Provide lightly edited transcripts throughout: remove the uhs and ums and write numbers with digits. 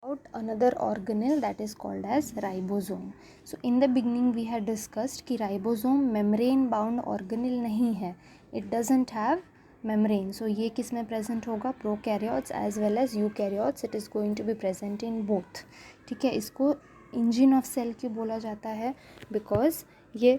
About another organelle that is called as ribosome. So in the beginning we had discussed कि ribosome membrane bound organelle नहीं है, it doesn't have membrane. So ये किस में present होगा? Prokaryotes as well as eukaryotes, it is going to be present in both. ठीक है, इसको engine of cell क्यों बोला जाता है? Because ये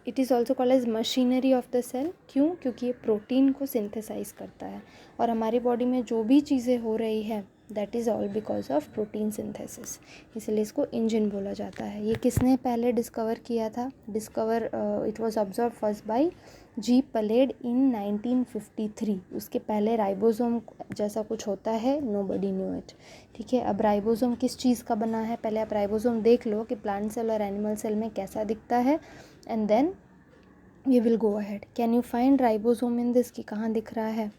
it is also called as machinery of the cell. क्यों? क्योंकि ये प्रोटीन को सिंथेसाइज करता है और हमारी बॉडी में जो भी चीज़ें हो रही है that is all because of protein synthesis, इसलिए इसको इंजन बोला जाता है. ये किसने पहले डिस्कवर किया था? It was observed first by G Palade in 1953. उसके पहले राइबोसोम जैसा कुछ होता है, नोबडी न्यू इट. ठीक है, अब राइबोसोम किस चीज़ का बना है? पहले आप राइबोसोम देख लो कि प्लांट सेल और एनिमल सेल में कैसा दिखता है, and then we will go ahead. Can you find ribosome in this? कि कहाँ दिख रहा है?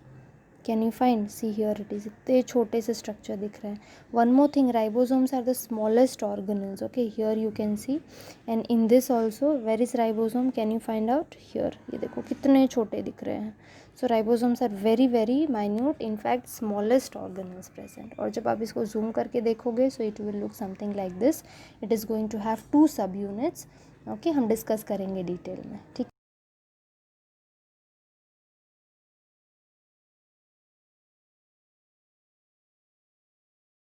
Can you find? See here it is. इतने छोटे से स्ट्रक्चर दिख रहे हैं. One more thing, ribosomes are the smallest organelles. Okay, here you can see, and in this also, where is ribosome? Can you find out? Here. ये देखो कितने छोटे दिख रहे हैं. So ribosomes are very very minute. In fact, smallest organelles present. और जब आप इसको zoom करके देखोगे, so it will look something like this. It is going to have 2 subunits. Okay, हम डिस्कस करेंगे डिटेल में. ठीक,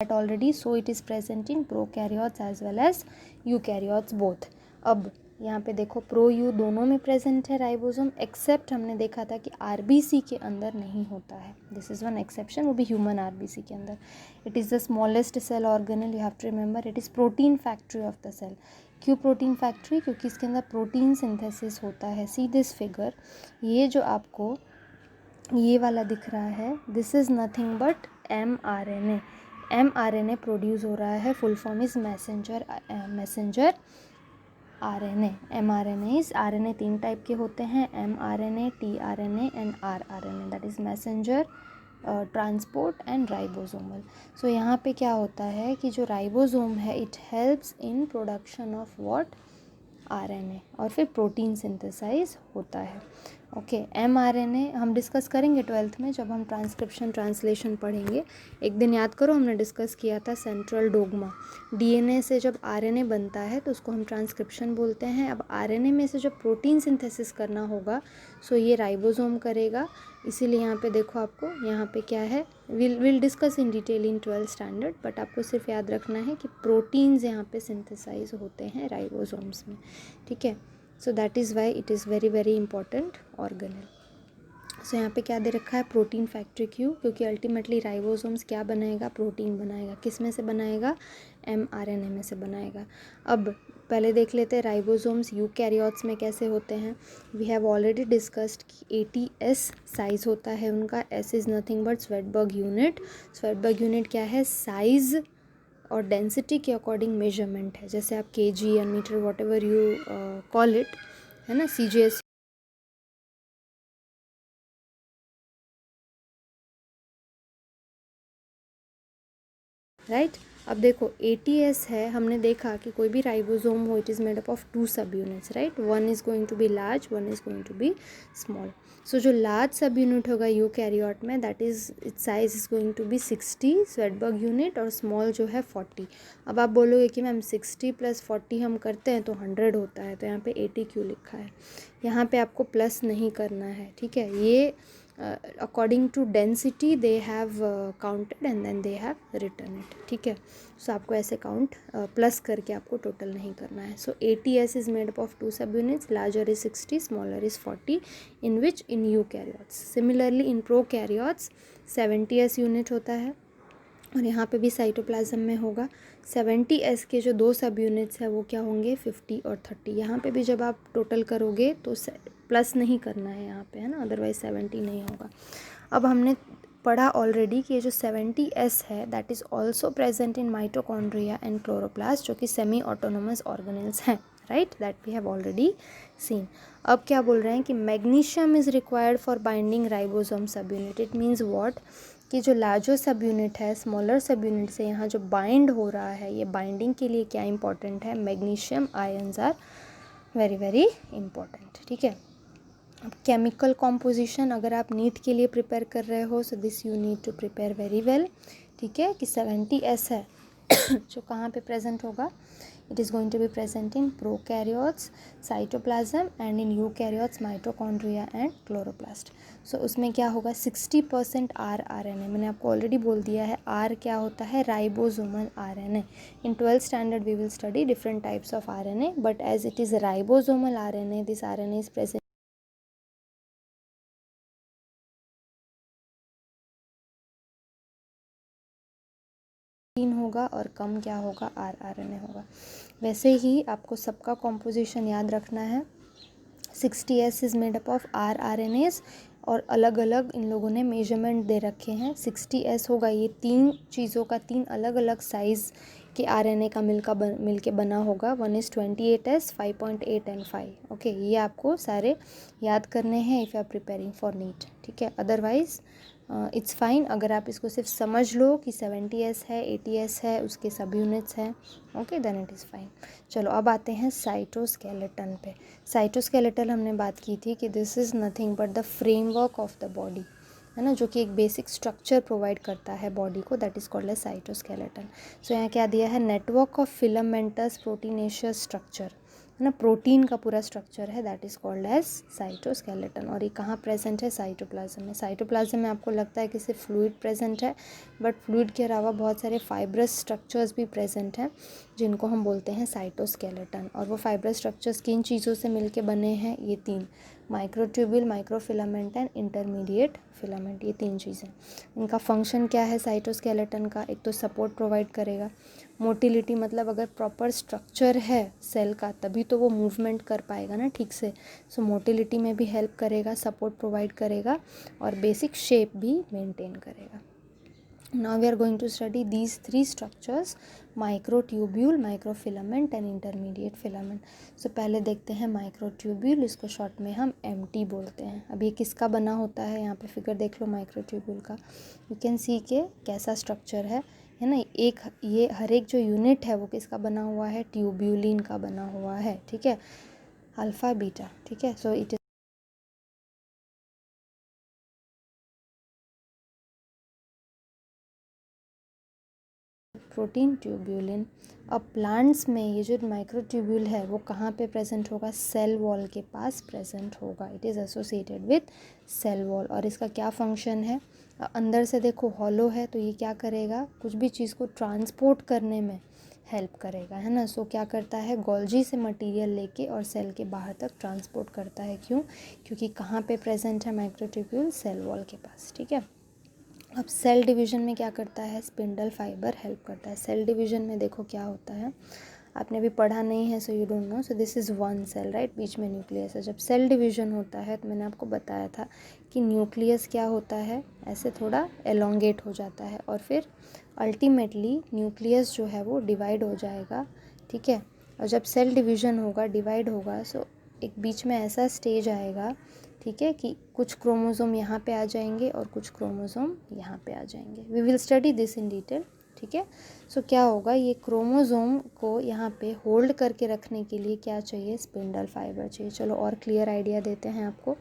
already. So it is present in prokaryotes as well as eukaryotes both. अब यहाँ पे देखो प्रो यू दोनों में प्रेजेंट है राइबोसोम, एक्सेप्ट हमने देखा था कि आरबीसी के अंदर नहीं होता है. दिस इज़ वन एक्सेप्शन, वो भी ह्यूमन आरबीसी के अंदर. It is the smallest cell organelle, you have to remember. It is protein factory of the cell. क्यों प्रोटीन फैक्ट्री? क्योंकि इसके अंदर प्रोटीन सिंथेसिस होता है. सी दिस फिगर, ये जो आपको ये वाला दिख रहा है, this is nothing but mRNA. mRNA produce हो रहा है. Full form is messenger RNA. mRNA is RNA 3 type के होते हैं, mRNA, tRNA and rRNA. That is messenger, transport and ribosomal. So यहाँ पे क्या होता है कि जो राइबोसोम है it helps in production of what? RNA, और फिर प्रोटीन सिंथेसाइज होता है. ओके, mRNA हम डिस्कस करेंगे 12th में जब हम ट्रांसक्रिप्शन ट्रांसलेशन पढ़ेंगे. एक दिन याद करो, हमने डिस्कस किया था सेंट्रल डोग्मा. DNA से जब RNA बनता है तो उसको हम ट्रांसक्रिप्शन बोलते हैं. अब RNA में से जब प्रोटीन सिंथेसिस करना होगा सो ये राइबोसोम करेगा. इसीलिए यहाँ पे देखो, आपको यहाँ पे क्या है, will discuss in detail in 12th standard, but आपको सिर्फ याद रखना है कि प्रोटीन्स यहाँ पे सिंथेसाइज होते हैं राइबोसोम्स में. ठीक है, so that is why it is very very important organelle. So यहाँ पे क्या दे रखा है? Protein factory. क्यों? क्योंकि अल्टीमेटली राइबोसोम्स क्या बनाएगा? प्रोटीन बनाएगा. किस में से बनाएगा? mRNA में से बनाएगा. अब पहले देख लेते हैं राइबोसोम्स यूकैरियोट्स में कैसे होते हैं. वी हैव ऑलरेडी डिस्कस्ड कि 80S साइज़ होता है उनका. S is nothing but Svedberg unit. Svedberg unit क्या है? साइज़ और डेंसिटी के अकॉर्डिंग मेजरमेंट है. जैसे आप kg या metre whatever you call it, है ना, CGS, राइट. अब देखो 80S है, हमने देखा कि कोई भी राइबोसोम हो it is made up of 2 sub units, right. One is going to be large, one is going to be small. So जो लार्ज सब यूनिट होगा यूकैरियोट में, that is its size is going to be 60 Svedberg unit, और small जो है 40. अब आप बोलोगे कि मैम 60 + 40 हम करते हैं तो 100 होता है, तो यहाँ पे 80 क्यों लिखा है? यहाँ पे आपको प्लस नहीं करना है. ठीक है, ये according to density they have counted and then they have return it. ठीक है, सो आपको ऐसे काउंट प्लस करके आपको टोटल नहीं करना है. सो 80S is made up of 2 sub units, larger is 60, smaller is 40, in which in eukaryotes. Similarly in prokaryotes 70S unit होता है, और यहाँ पे भी साइटोप्लाज्म में होगा. 70S के जो 2 सब यूनिट्स है वो क्या होंगे? 50 और 30. यहाँ पे भी जब आप टोटल करोगे तो प्लस नहीं करना है यहाँ पे, है ना, अदरवाइज 70 नहीं होगा. अब हमने पढ़ा ऑलरेडी कि ये जो 70S है that is also present in mitochondria and chloroplast, जो कि सेमी ऑटोनोमस ऑर्गेनल्स हैं, right. That we have already seen. अब क्या बोल रहे हैं कि magnesium is required for binding ribosome subunit. It means what? कि जो लार्जर सब यूनिट है स्मॉलर सब यूनिट से यहाँ जो बाइंड हो रहा है, ये बाइंडिंग के लिए क्या इंपॉर्टेंट है? Magnesium ions are very very important. ठीक है, अब केमिकल कॉम्पोजिशन अगर आप नीट के लिए प्रिपेयर कर रहे हो, so this you need to prepare very well. ठीक है, कि 70S है, जो कहाँ पे प्रेजेंट होगा, it is going to be present in prokaryotes, cytoplasm, and in eukaryotes, mitochondria and chloroplast. So उसमें क्या होगा, 60% RNA, मैंने आपको ऑलरेडी बोल दिया है R क्या होता है, ribosomal RNA। In 12th standard we will study different types of RNA, but as it is ribosomal RNA, this RNA is present होगा और कम क्या होगा, RNA होगा। वैसे ही आपको सबका कॉम्पोजिशन याद रखना है। 60S is made up of RNAs, और अलग अलग इन लोगों ने मेजरमेंट दे रखे हैं। 60S होगा, ये 3 चीज़ों का 3 अलग अलग साइज़ के RNA का मिल के बना होगा। 1 इज़ 28S, 5.8 एंड 5। ओके, ये आपको सारे याद करने हैं if you are preparing for NEET, ठीक है। अदरवाइज़ इट्स फाइन अगर आप इसको सिर्फ समझ लो कि 70S है, 80S है, उसके सब यूनिट्स हैं, okay, then it is fine. चलो अब आते हैं साइटोस्केलेटन पे। साइटोस्केलेटन हमने बात की थी कि this is nothing but the framework of the body, है ना, जो कि एक बेसिक स्ट्रक्चर प्रोवाइड करता है बॉडी को, that is called as cytoskeleton. So यहाँ क्या दिया है, network of filamentous proteinaceous structure, है ना, प्रोटीन का पूरा स्ट्रक्चर है, that is called as cytoskeleton. और ये कहाँ प्रेजेंट है, साइटोप्लाज्म में। साइटोप्लाज्म में आपको लगता है कि सिर्फ फ्लूइड प्रेजेंट है, बट फ्लूइड के अलावा बहुत सारे फाइब्रस स्ट्रक्चर्स भी प्रेजेंट हैं, जिनको हम बोलते हैं साइटोस्केलेटन। और वो फाइब्रस स्ट्रक्चर्स किन चीज़ों से मिलके बने हैं, ये 3, microtubule, microfilament and intermediate filament, ये 3 चीज़ें। इनका फंक्शन क्या है साइटोस्केलेटन का, एक तो सपोर्ट प्रोवाइड करेगा, मोटिलिटी मतलब अगर प्रॉपर स्ट्रक्चर है सेल का तभी तो वो मूवमेंट कर पाएगा ना ठीक से, सो मोटिलिटी में भी हेल्प करेगा, सपोर्ट प्रोवाइड करेगा, और बेसिक शेप भी मेंटेन करेगा। Now we are going to study these 3 structures, microtubule, microfilament and intermediate filament. So पहले देखते हैं माइक्रोट्यूब्यूल, इसको शॉर्ट में हम MT बोलते हैं। अब ये किसका बना होता है, यहाँ पे फिगर देख लो माइक्रोट्यूब्यूल का, यू कैन सी के कैसा स्ट्रक्चर है ना। एक ये हर एक जो यूनिट है वो किसका बना हुआ है, ट्यूब्यूलिन का बना हुआ है, ठीक है, अल्फा बीटा, ठीक है। So it protein tubulin. अब प्लांट्स में ये जो माइक्रोट्यूब्यूल है वो कहाँ पे प्रेजेंट होगा, सेल वॉल के पास प्रेजेंट होगा, it is associated with cell wall. और इसका क्या फंक्शन है, अंदर से देखो हॉलो है तो ये क्या करेगा, कुछ भी चीज़ को ट्रांसपोर्ट करने में हेल्प करेगा, है ना। सो क्या करता है, गोल्जी से मटेरियल लेके और सेल के बाहर तक ट्रांसपोर्ट करता है। क्यों, क्योंकि कहाँ पे प्रेजेंट है माइक्रोट्यूब्यूल, सेल वॉल के पास, ठीक है। अब सेल डिवीज़न में क्या करता है, स्पिंडल फाइबर हेल्प करता है। सेल डिवीज़न में देखो क्या होता है, आपने भी पढ़ा नहीं है, so you don't know. So this is one cell, right, बीच में न्यूक्लियस है। जब सेल डिवीज़न होता है तो मैंने आपको बताया था कि न्यूक्लियस क्या होता है, ऐसे थोड़ा एलोंगेट हो जाता है, और फिर अल्टीमेटली न्यूक्लियस जो है वो डिवाइड हो जाएगा, ठीक है। और जब सेल डिवीज़न होगा, डिवाइड होगा, सो एक बीच में ऐसा स्टेज आएगा, ठीक है, कि कुछ क्रोमोसोम यहाँ पे आ जाएंगे और कुछ क्रोमोसोम यहाँ पे आ जाएंगे। We will study this in detail, ठीक है। सो क्या होगा, ये क्रोमोसोम को यहाँ पे होल्ड करके रखने के लिए क्या चाहिए, स्पिंडल फाइबर चाहिए। चलो और क्लियर आइडिया देते हैं आपको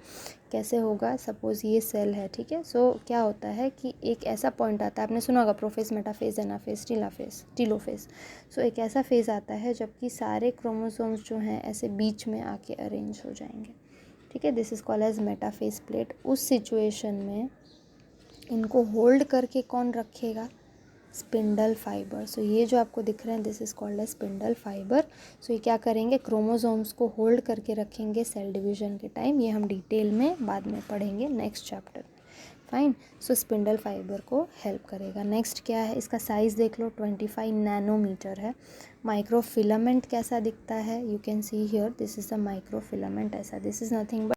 कैसे होगा। सपोज़ ये सेल है, ठीक है। सो क्या होता है कि एक ऐसा पॉइंट आता है, आपने सुना होगा प्रोफेज, मेटाफेज, एनाफेज, टीलोफेज। सो एक ऐसा फेज़ आता है जबकि सारे क्रोमोसोम्स जो हैं ऐसे बीच में आके अरेंज हो जाएंगे, ठीक है। This is called as metaphase plate. उस सिचुएशन में इनको होल्ड करके कौन रखेगा, स्पिंडल फाइबर। सो ये जो आपको दिख रहे हैं, this is called as spindle fibre. So ये क्या करेंगे, क्रोमोसोम्स को होल्ड करके रखेंगे सेल डिवीजन के टाइम। ये हम डिटेल में बाद में पढ़ेंगे नेक्स्ट चैप्टर में, फाइन। सो स्पिंडल फाइबर को हेल्प करेगा। नेक्स्ट क्या है, इसका साइज़ देख लो, 25 नैनोमीटर है। माइक्रोफिलामेंट कैसा दिखता है, you can see here, this is the microfilament, ऐसा, this is nothing but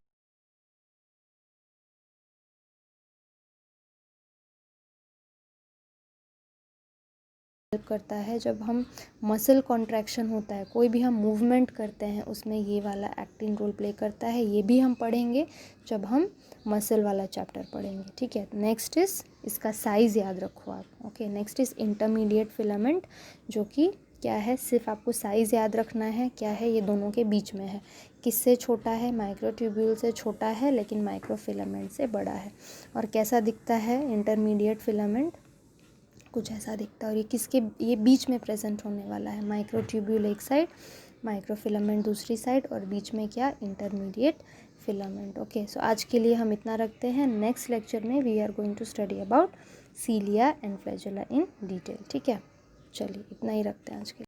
help करता है। जब हम मसल कॉन्ट्रैक्शन होता है, कोई भी हम मूवमेंट करते हैं, उसमें ये वाला एक्टिंग रोल प्ले करता है। ये भी हम पढ़ेंगे जब हम मसल वाला चैप्टर पढ़ेंगे, ठीक है। नेक्स्ट इज़, इसका साइज़ याद रखो आप, okay. Next is intermediate filament, जो कि क्या है, सिर्फ आपको साइज़ याद रखना है, क्या है, ये दोनों के बीच में है। किससे छोटा है, माइक्रोट्यूब्यूल से छोटा है, लेकिन माइक्रोफिलामेंट से बड़ा है। और कैसा दिखता है इंटरमीडिएट फिलामेंट, कुछ ऐसा दिखता है। और ये बीच में प्रेजेंट होने वाला है, माइक्रोट्यूब्यूल एक साइड, माइक्रोफिलामेंट दूसरी साइड, और बीच में क्या, इंटरमीडिएट फिलामेंट। ओके, सो आज के लिए हम इतना रखते हैं। नेक्स्ट लेक्चर में we are going to study about cilia and flagella in detail. ठीक है, चलिए इतना ही रखते हैं आज के लिए।